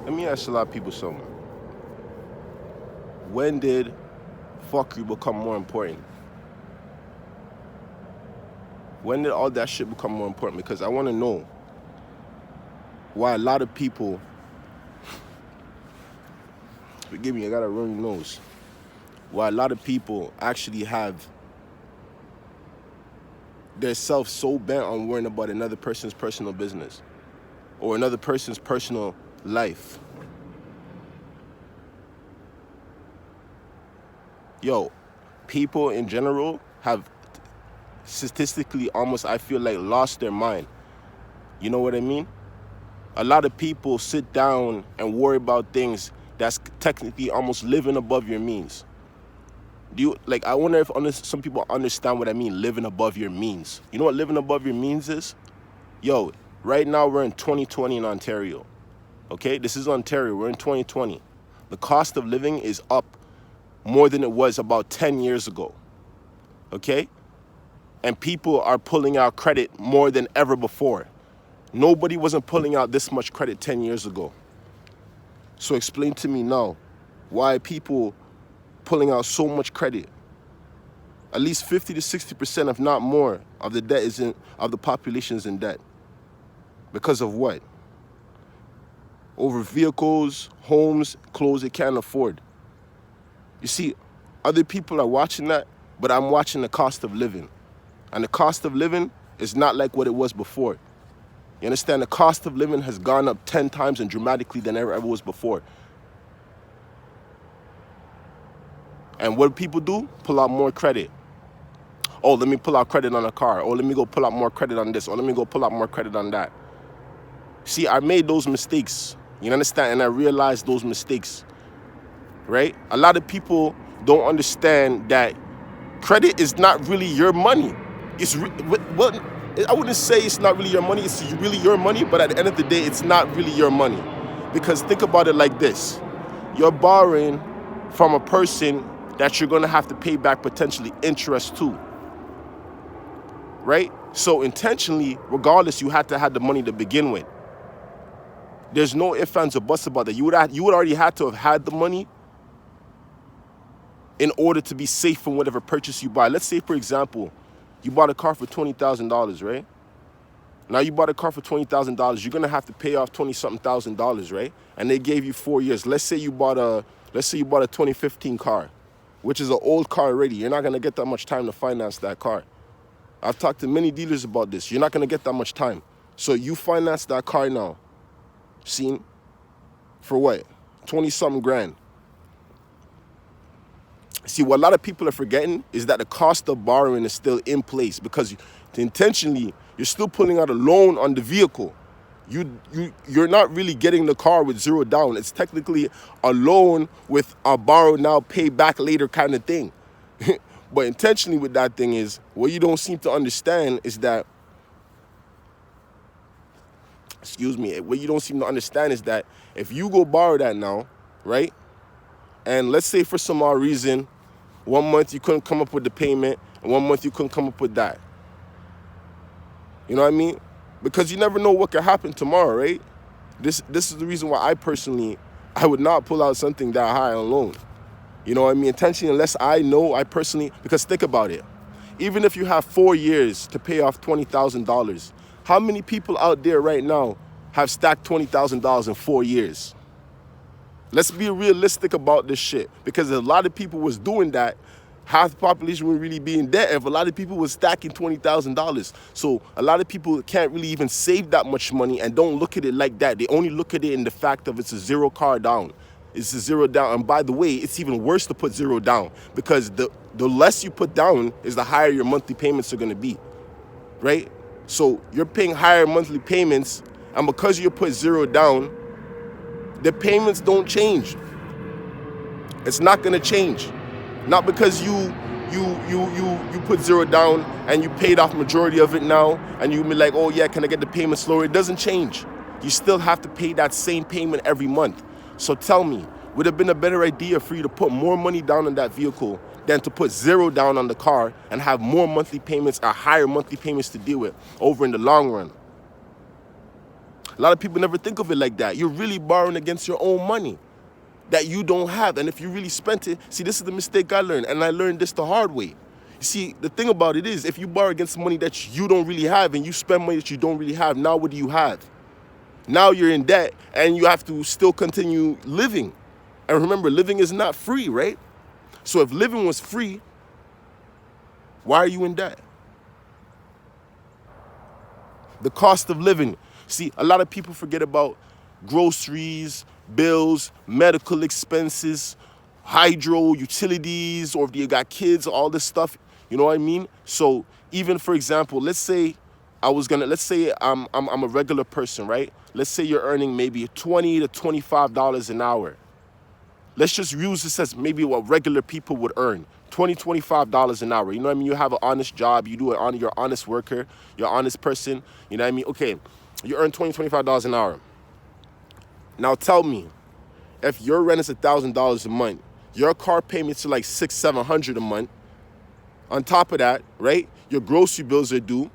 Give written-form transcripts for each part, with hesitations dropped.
Let me ask a lot of people something. When did fuckery become more important? When did all that shit become more important? Because I want to know why a lot of people, forgive me, I got a runny nose, why a lot of people actually have their self so bent on worrying about another person's personal business or another person's personal life. Yo, people in general have statistically almost, I feel like, lost their mind. You know what I mean? A lot of people sit down and worry about things that's technically almost living above your means. Do you, like, I wonder if some people understand what I mean, living above your means. You know what living above your means is? Yo, right now we're in 2020 in Ontario. Okay, this is Ontario, we're in 2020. The cost of living is up more than it was about 10 years ago. Okay? And people are pulling out credit more than ever before. Nobody wasn't pulling out this much credit 10 years ago. So explain to me now why people pulling out so much credit. At least 50 to 60%, if not more, of the debt of the population is in debt. Because of what? Over vehicles, homes, clothes they can't afford. You see, other people are watching that, but I'm watching the cost of living. And the cost of living is not like what it was before. You understand? The cost of living has gone up 10 times and dramatically than ever was before. And what do people do? Pull out more credit. Oh, let me pull out credit on a car. Oh, let me go pull out more credit on this. Or let me go pull out more credit on that. See, I made those mistakes. You understand? And I realized those mistakes. Right? A lot of people don't understand that credit is not really your money. It's well, I wouldn't say it's not really your money. It's really your money, but at the end of the day, it's not really your money. Because think about it like this. You're borrowing from a person that you're going to have to pay back potentially interest to. Right? So intentionally, regardless, you had to have the money to begin with. There's no ifs, ands, or buts about that. You would already had to have had the money in order to be safe from whatever purchase you buy. Let's say, for example, you bought a car for $20,000, right? Now you bought a car for $20,000. You're gonna have to pay off $20-something thousand, right? And they gave you 4 years. Let's say you bought a 2015 car, which is an old car already. You're not gonna get that much time to finance that car. I've talked to many dealers about this. You're not gonna get that much time. So you finance that car now. Seen? For what? 20-something grand. See, what a lot of people are forgetting is that the cost of borrowing is still in place because intentionally, you're still pulling out a loan on the vehicle. You're not really getting the car with zero down. It's technically a loan with a borrow now, pay back later kind of thing. But intentionally with that thing is, what you don't seem to understand is that, what you don't seem to understand is that if you go borrow that now, right? And let's say for some odd reason, 1 month you couldn't come up with the payment, and 1 month you couldn't come up with that. You know what I mean? Because you never know what could happen tomorrow, right? This is the reason why I would not pull out something that high on loan. You know what I mean? Intentionally, unless I personally, because think about it. Even if you have 4 years to pay off $20,000, how many people out there right now have stacked $20,000 in 4 years? Let's be realistic about this shit, because a lot of people was doing that. Half the population would really be in debt if a lot of people was stacking $20,000. So a lot of people can't really even save that much money and don't look at it like that. They only look at it in the fact of it's a zero car down. It's a zero down. And by the way, it's even worse to put zero down, because the less you put down is the higher your monthly payments are going to be, right? So you're paying higher monthly payments, and because you put zero down, the payments don't change. It's not going to change. Not because you put zero down and you paid off majority of it now and you be like, oh yeah, can I get the payment slower? It doesn't change. You still have to pay that same payment every month. So tell me, would it have been a better idea for you to put more money down on that vehicle than to put zero down on the car and have more monthly payments or higher monthly payments to deal with over in the long run? A lot of people never think of it like that. You're really borrowing against your own money that you don't have. And if you really spent it, see, this is the mistake I learned, and I learned this the hard way. You see, the thing about it is, if you borrow against money that you don't really have and you spend money that you don't really have, now what do you have? Now you're in debt and you have to still continue living. And remember, living is not free, right? So if living was free, why are you in debt? The cost of living. See, a lot of people forget about groceries, bills, medical expenses, hydro, utilities, or if you got kids, all this stuff, you know what I mean? So even, for example, let's say I'm a regular person, right? Let's say you're earning maybe $20 to $25 an hour. Let's just use this as maybe what regular people would earn. $20, $25 an hour. You know what I mean? You have an honest job. You're an honest worker. You're an honest person. You know what I mean? Okay, you earn $20, $25 an hour. Now tell me, if your rent is $1,000 a month, your car payments are like $600, $700 a month. On top of that, right? Your grocery bills are due.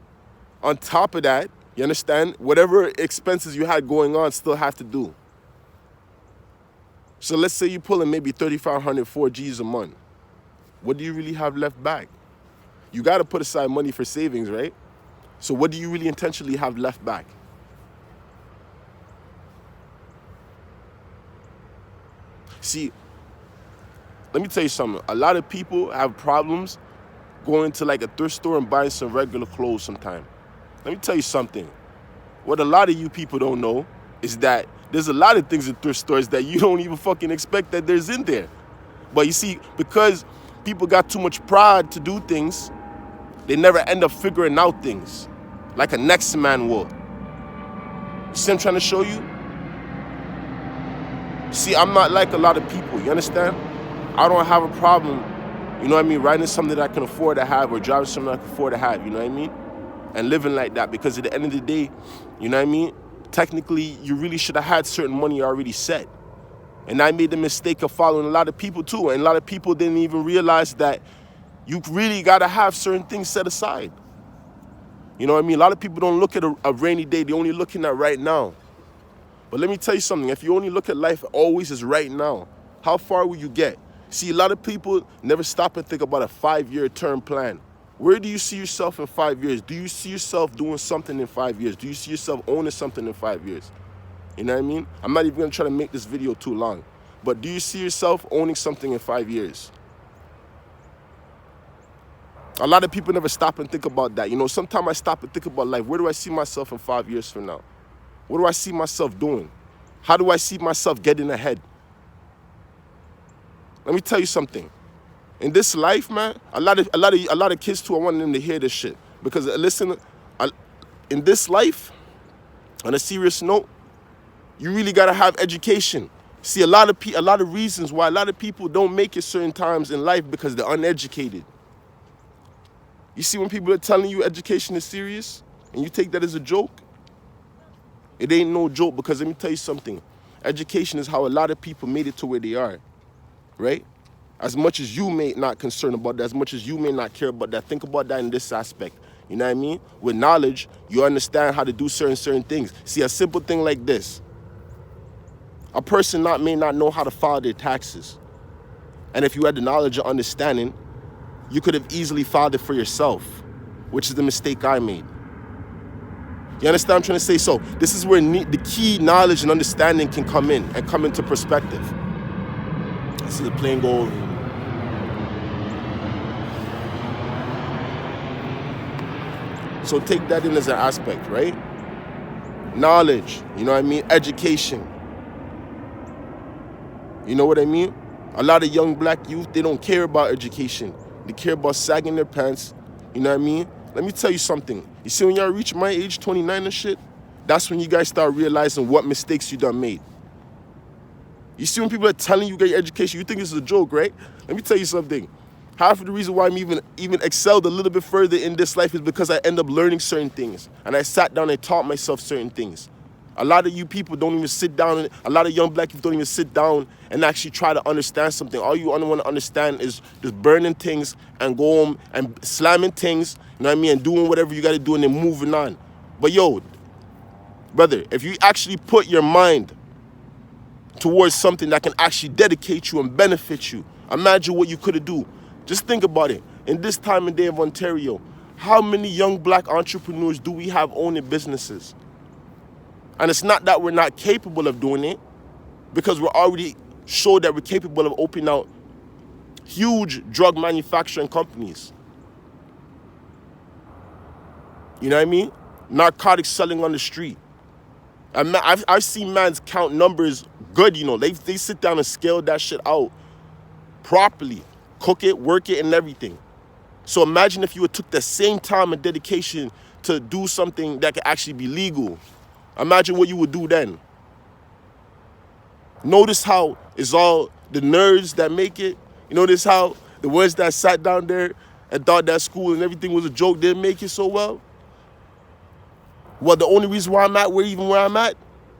On top of that, you understand? Whatever expenses you had going on still have to do. So let's say you're pulling maybe 3,500, 4 G's a month. What do you really have left back? You got to put aside money for savings, right? So what do you really intentionally have left back? See, let me tell you something. A lot of people have problems going to like a thrift store and buying some regular clothes sometime. Let me tell you something. What a lot of you people don't know is that there's a lot of things in thrift stores that you don't even fucking expect that there's in there. But you see, because people got too much pride to do things, they never end up figuring out things like a next man will. See what I'm trying to show you? See, I'm not like a lot of people, you understand? I don't have a problem, you know what I mean, riding something that I can afford to have or driving something I can afford to have, you know what I mean? And living like that, because at the end of the day, you know what I mean? Technically, you really should have had certain money already set. And I made the mistake of following a lot of people too. And a lot of people didn't even realize that you really got to have certain things set aside. You know what I mean? A lot of people don't look at a rainy day. They're only looking at right now. But let me tell you something. If you only look at life always as right now, how far will you get? See, a lot of people never stop and think about a 5-year term plan. Where do you see yourself in 5 years? Do you see yourself doing something in 5 years? Do you see yourself owning something in 5 years? You know what I mean? I'm not even going to try to make this video too long. But do you see yourself owning something in 5 years? A lot of people never stop and think about that. You know, sometimes I stop and think about life. Where do I see myself in 5 years from now? What do I see myself doing? How do I see myself getting ahead? Let me tell you something. In this life, man, a lot of kids too, I want them to hear this shit. Because listen, in this life, on a serious note, you really gotta have education. See, a lot of reasons why a lot of people don't make it certain times in life because they're uneducated. You see, when people are telling you education is serious and you take that as a joke, it ain't no joke, because let me tell you something. Education is how a lot of people made it to where they are, right? As much as you may not concern about that, as much as you may not care about that, think about that in this aspect. You know what I mean? With knowledge, you understand how to do certain things. See, a simple thing like this. A person may not know how to file their taxes. And if you had the knowledge or understanding, you could have easily filed it for yourself, which is the mistake I made. You understand what I'm trying to say? So this is where the key knowledge and understanding can come in and come into perspective. This is a plain gold. So take that in as an aspect, right? Knowledge, you know what I mean? Education. You know what I mean? A lot of young black youth, they don't care about education. They care about sagging their pants, you know what I mean? Let me tell you something. You see, when y'all reach my age, 29 and shit, that's when you guys start realizing what mistakes you done made. You see, when people are telling you get your education, you think it's a joke, right? Let me tell you something. Half of the reason why I'm even excelled a little bit further in this life is because I end up learning certain things. And I sat down and taught myself certain things. A lot of you people don't even sit down, a lot of young black people don't even sit down and actually try to understand something. All you want to understand is just burning things and go home and slamming things, you know what I mean, and doing whatever you got to do and then moving on. But yo, Brother, if you actually put your mind towards something that can actually dedicate you and benefit you, imagine what you could do. Just think about it. In this time and day of Ontario, how many young black entrepreneurs do we have owning businesses? And it's not that we're not capable of doing it, because we're already showed that we're capable of opening out huge drug manufacturing companies. You know what I mean? Narcotics selling on the street. I've seen mans count numbers good, you know. They sit down and scale that shit out properly, cook it, work it, and everything. So imagine if you would took the same time and dedication to do something that could actually be legal. Imagine what you would do then. Notice how it's all the nerds that make it. You notice how the ones that sat down there and thought that school and everything was a joke didn't make it so well? Well, the only reason why I'm at where I'm at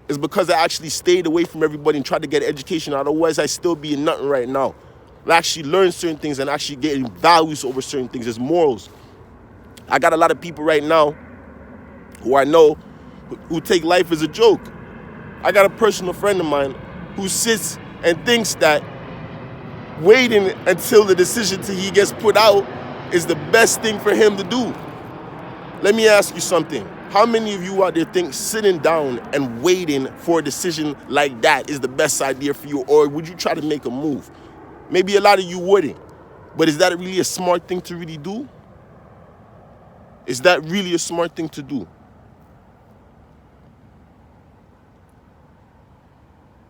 is because I actually stayed away from everybody and tried to get education. Otherwise, I'd still be in nothing right now. I actually learn certain things and actually getting values over certain things. There's morals. I got a lot of people right now who I know who take life as a joke. I got a personal friend of mine who sits and thinks that waiting until the decision till he gets put out is the best thing for him to do. Let me ask you something. How many of you out there think sitting down and waiting for a decision like that is the best idea for you? Or would you try to make a move? Maybe a lot of you wouldn't. But is that really a smart thing to really do? Is that really a smart thing to do?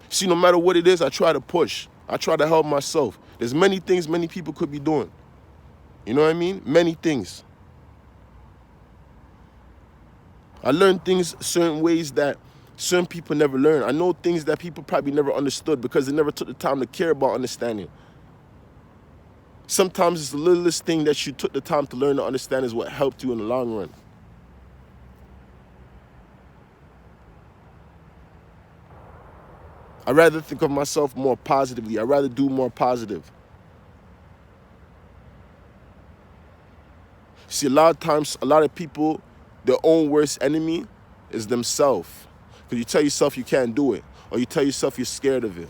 See, no matter what it is, I try to push. I try to help myself. There's many things many people could be doing. You know what I mean? Many things. I learned things certain ways that certain people never learn. I know things that people probably never understood because they never took the time to care about understanding. Sometimes it's the littlest thing that you took the time to learn to understand is what helped you in the long run. I'd rather think of myself more positively. I'd rather do more positive. See, a lot of times, a lot of people, their own worst enemy is themselves. Because you tell yourself you can't do it, or you tell yourself you're scared of it.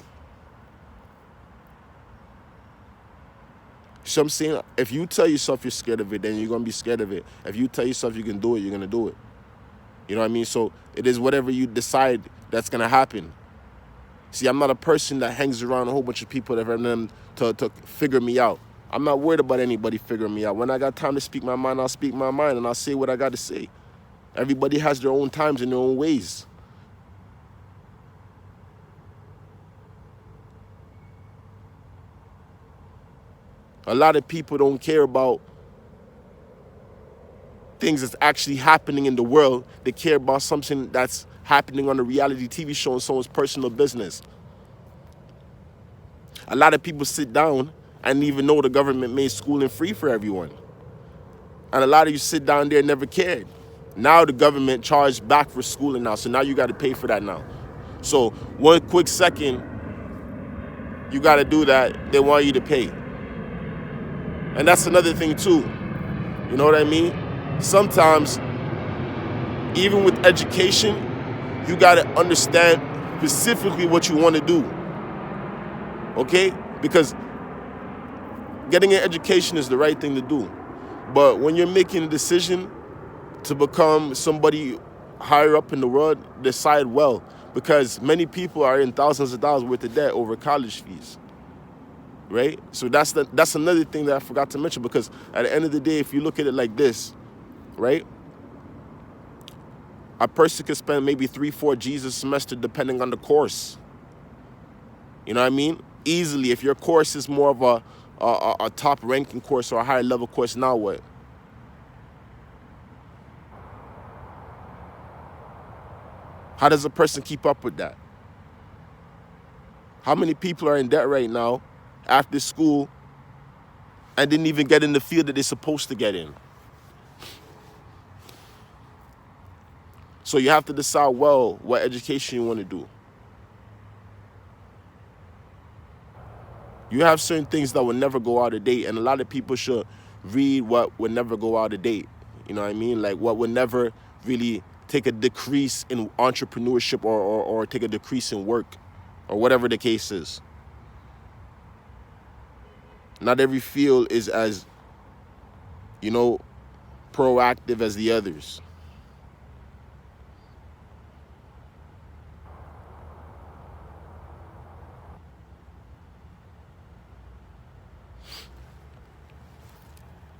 So I'm saying, if you tell yourself you're scared of it, then you're going to be scared of it. If you tell yourself you can do it, you're going to do it. You know what I mean? So it is whatever you decide that's going to happen. See, I'm not a person that hangs around a whole bunch of people that have them to figure me out. I'm not worried about anybody figuring me out. When I got time to speak my mind, I'll speak my mind and I'll say what I got to say. Everybody has their own times and their own ways. A lot of people don't care about things that's actually happening in the world. They care about something that's happening on a reality TV show in someone's personal business. A lot of people sit down and even know the government made schooling free for everyone. And a lot of you sit down there and never cared. Now the government charged back for schooling now, so now you got to pay for that now. So one quick second, you got to do that, they want you to pay. And that's another thing too. You know what I mean? Sometimes, even with education, you got to understand specifically what you want to do. Okay? Because getting an education is the right thing to do. But when you're making a decision to become somebody higher up in the world, decide well. Because many people are in thousands of dollars worth of debt over college fees. Right? So that's another thing that I forgot to mention, because at the end of the day, if you look at it like this, right? A person could spend maybe 3-4 G's a semester depending on the course. You know what I mean? Easily, if your course is more of a top ranking course or a higher level course, now what? How does a person keep up with that? How many people are in debt right now after school and didn't even get in the field that they're supposed to get in? So you have to decide well what education you want to do. You have certain things that will never go out of date, and a lot of people should read what will never go out of date. You know what I mean? Like what will never really take a decrease in entrepreneurship or take a decrease in work or whatever the case is. Not every field is as, you know, proactive as the others.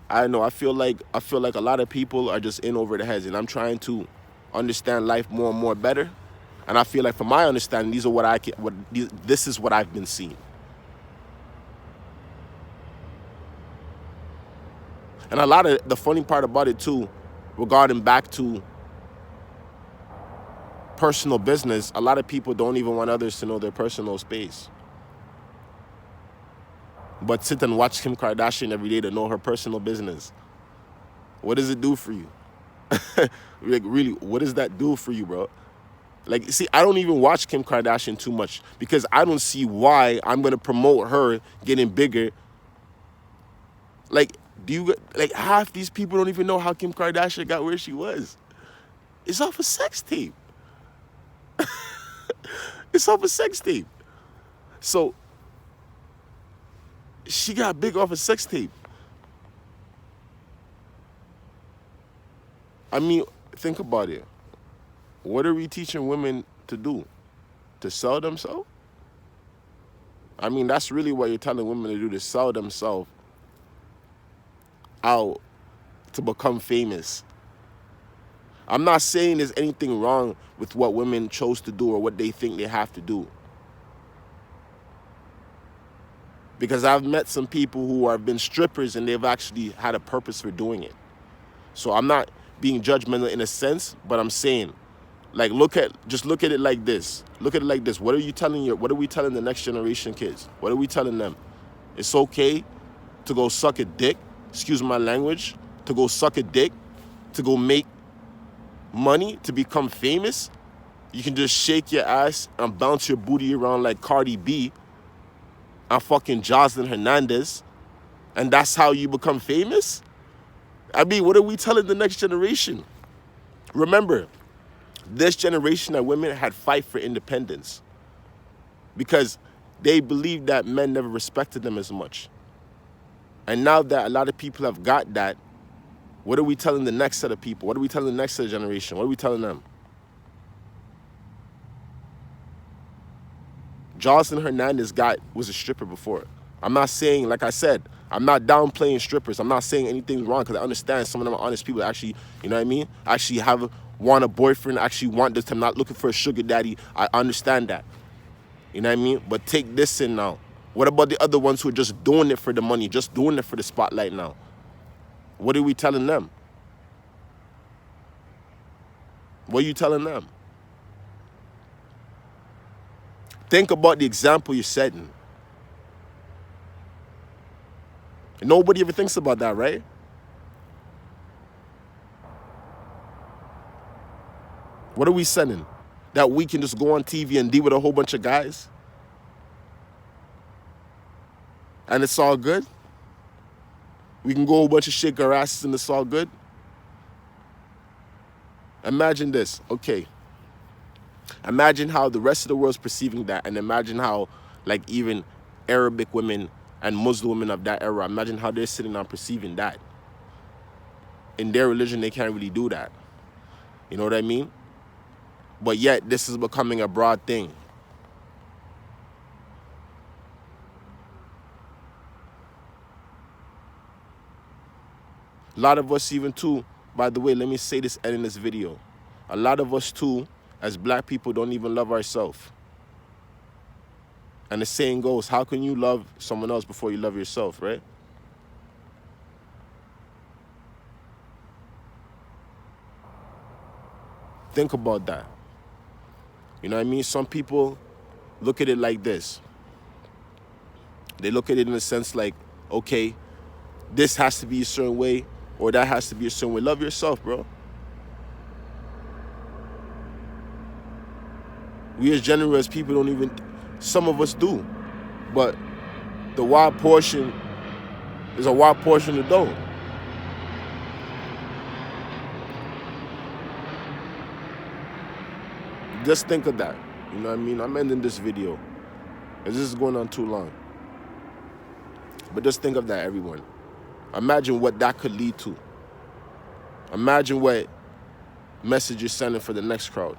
I know. I feel like a lot of people are just in over the heads, and I'm trying to understand life more and more better. And I feel like, from my understanding, these are what I can. This is what I've been seeing. And a lot of the funny part about it too, regarding back to personal business, a lot of people don't even want others to know their personal space, but sit and watch Kim Kardashian every day to know her personal business. What does it do for you? Like, really, what does that do for you, bro? Like, see, I don't even watch Kim Kardashian too much because I don't see why I'm going to promote her getting bigger. Like, like, half these people don't even know how Kim Kardashian got where she was. It's off a sex tape. It's off a sex tape. So she got big off a sex tape. I mean, think about it. What are we teaching women to do? To sell themselves? I mean, that's really what you're telling women to do, to sell themselves out to become famous. I'm not saying there's anything wrong with what women chose to do or what they think they have to do. Because I've met some people who have been strippers and they've actually had a purpose for doing it. So I'm not being judgmental in a sense, but I'm saying, like, just look at it like this. Look at it like this. What are we telling the next generation kids? What are we telling them? It's okay to go suck a dick, excuse my language, to go suck a dick, to go make money, to become famous. You can just shake your ass and bounce your booty around like Cardi B and fucking Jocelyn Hernandez, and that's how you become famous? I mean, what are we telling the next generation? Remember, this generation of women had fight for independence because they believed that men never respected them as much. And now that a lot of people have got that, what are we telling the next set of people? What are we telling the next set of generation? What are we telling them? Jocelyn Hernandez was a stripper before. I'm not saying, like I said, I'm not downplaying strippers. I'm not saying anything's wrong because I understand some of them are honest people that actually, you know what I mean? Actually want a boyfriend, actually want this. I'm not looking for a sugar daddy. I understand that. You know what I mean? But take this in now. What about the other ones who are just doing it for the money, just doing it for the spotlight now? What are we telling them? What are you telling them? Think about the example you're setting. Nobody ever thinks about that, right? What are we setting? That we can just go on TV and deal with a whole bunch of guys? And it's all good? We can go a whole bunch of shake our asses and it's all good? Imagine this, okay. Imagine how the rest of the world's perceiving that, and imagine how, like, even Arabic women and Muslim women of that era, imagine how they're sitting on perceiving that. In their religion, they can't really do that. You know what I mean? But yet, this is becoming a broad thing. A lot of us even too, by the way, let me say this ending this video. A lot of us too, as black people, don't even love ourselves. And the saying goes, how can you love someone else before you love yourself, right? Think about that. You know what I mean? Some people look at it like this. They look at it in a sense like, okay, this has to be a certain way or that has to be a certain way. Love yourself, bro. We as generous people don't even, some of us do, but the wild portion is a wild portion that don't. Just think of that. You know what I mean? I'm ending this video, because this is going on too long. But just think of that, everyone. Imagine what that could lead to. Imagine what message you're sending for the next crowd.